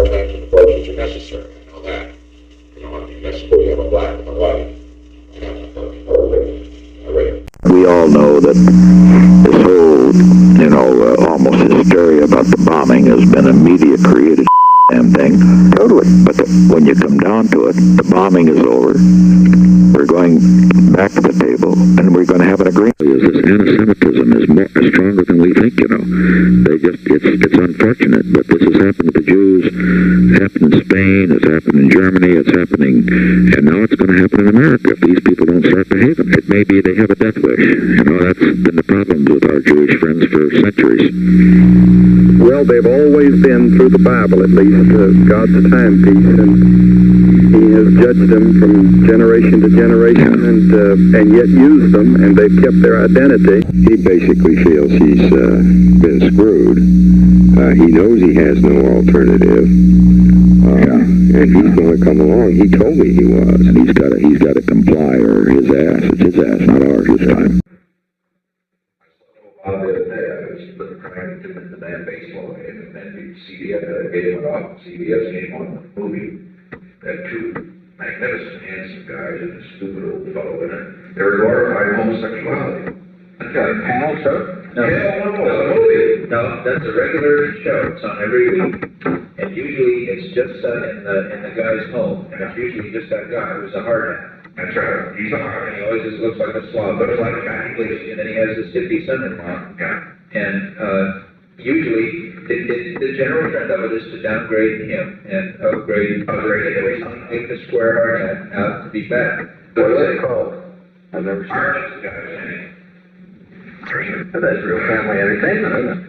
all kinds of approaches are necessary. I know that. I mean, that's cool. You have a black and a white. We all know that this whole, almost hysteria about the bombing has been a media-created damn thing. Totally. But when you come down to it, the bombing is over. We're going back to the table, and we're going to have an agreement. This anti-Semitism is stronger than we think, it's unfortunate, but this has happened to the Jews. It's happened in Spain, it's happened in Germany, it's happening, and now it's going to happen in America if these people don't start behaving. It may be they have a death wish. That's been the problem with our Jewish friends for centuries. Well, they've always been, through the Bible at least, God's timepiece, and He has judged them from generation to generation, and yet used them, and they've kept their identity. He basically feels he's been screwed. He knows he has no alternative, and he's going to come along. He told me he was, And he's got to comply, or his ass. It's his ass, not ours this time. The other day, I was trying to the band baseball game, and then the CBS game went off. CBS came on the movie. That two magnificent, handsome guys and a stupid old fellow in it. They were glorifying homosexuality. That's got a panel show? No, movie. No, that's a regular show. It's on every week, and usually it's just in the guy's home, and it's usually just that guy who's a hard hat. That's right. He's a hard. And he always just looks like a slob, but it's like and then he has this hippie son-in-law. Yeah. And usually the general trend of it is to downgrade him and upgrade everything. Take the square hard hat out to be bad. What is it called? I've never seen Archie's got his name. That's real family entertainment, isn't it?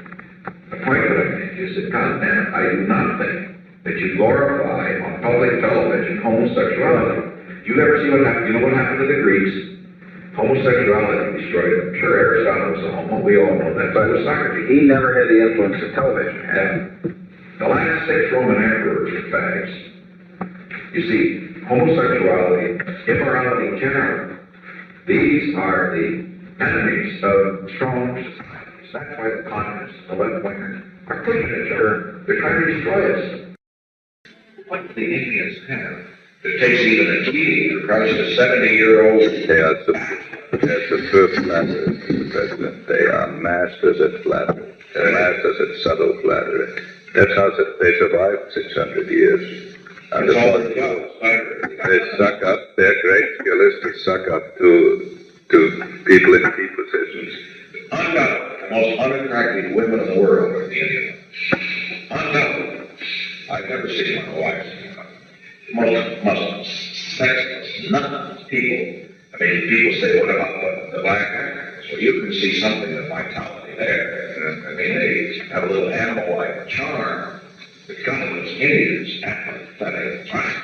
The point of it is that, God damn, I do not think that you glorify on public television homosexuality. You ever see what happened? You know what happened to the Greeks? Homosexuality destroyed them. Sure, Aristotle was a homo. We all know that. But with Socrates, He never had the influence of television. the last 6 Roman emperors were fags. You see, homosexuality, immorality generally, these are the enemies of strong societies. That's why the communists, the left-wingers, are pushing each other. They're trying to destroy us. What do the Indians have? It takes even a key to crush a 70-year-old. That's the first matter, Mr. President. They are masters at flattery. They're masters at subtle flattery. That's how they survived 600 years. And they suck up. Their great skill is to suck up to people in key positions. Undoubtedly, the most unattractive women in the world are the Indian. Undoubtedly. I've never seen my wife. Most sexless, none people. I mean, people say, what about the black Africans? Well, you can see something of vitality there. I mean, they have a little animal-like charm. But God, those Indians, apathetic. Right.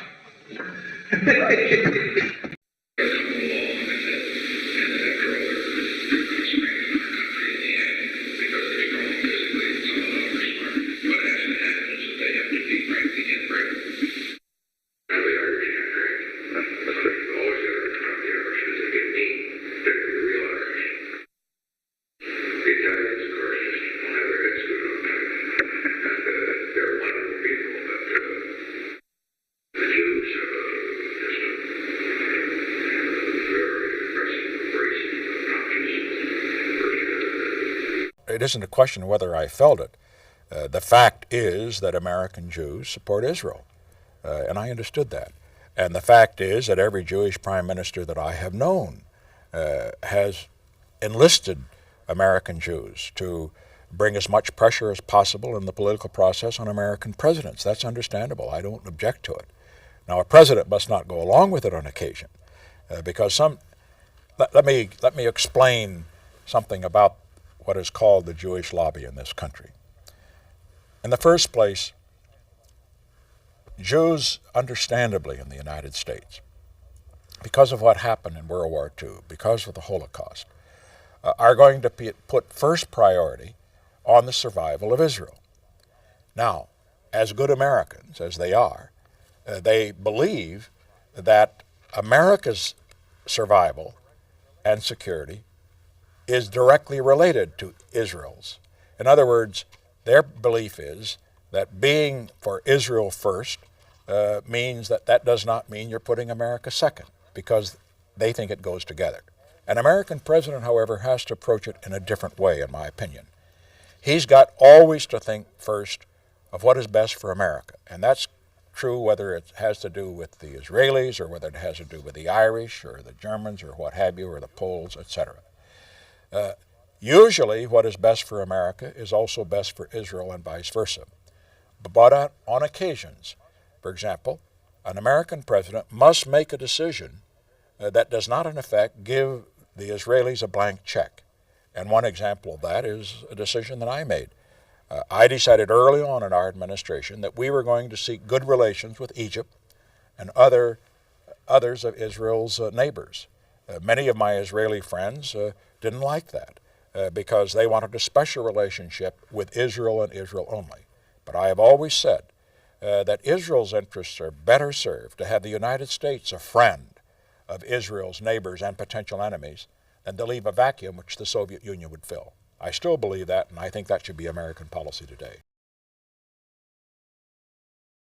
It isn't a question of whether I felt it. The fact is that American Jews support Israel, and I understood that. And the fact is that every Jewish prime minister that I have known has enlisted American Jews to bring as much pressure as possible in the political process on American presidents. That's understandable. I don't object to it. Now, a president must not go along with it on occasion, because let me explain something about what is called the Jewish lobby in this country. In the first place, Jews, understandably in the United States, because of what happened in World War II, because of the Holocaust, are going to put first priority on the survival of Israel. Now, as good Americans, as they are, they believe that America's survival and security is directly related to Israel's. In other words, their belief is that being for Israel first means that does not mean you're putting America second, because they think it goes together. An American president, however, has to approach it in a different way, in my opinion. He's got always to think first of what is best for America, and that's true whether it has to do with the Israelis or whether it has to do with the Irish or the Germans or what have you, or the Poles, etc. Usually what is best for America is also best for Israel and vice versa. But on occasions, for example, an American president must make a decision that does not in effect give the Israelis a blank check. And one example of that is a decision that I made. I decided early on in our administration that we were going to seek good relations with Egypt and others of Israel's neighbors. Many of my Israeli friends didn't like that because they wanted a special relationship with Israel and Israel only. But I have always said that Israel's interests are better served to have the United States a friend of Israel's neighbors and potential enemies than to leave a vacuum which the Soviet Union would fill. I still believe that, and I think that should be American policy today.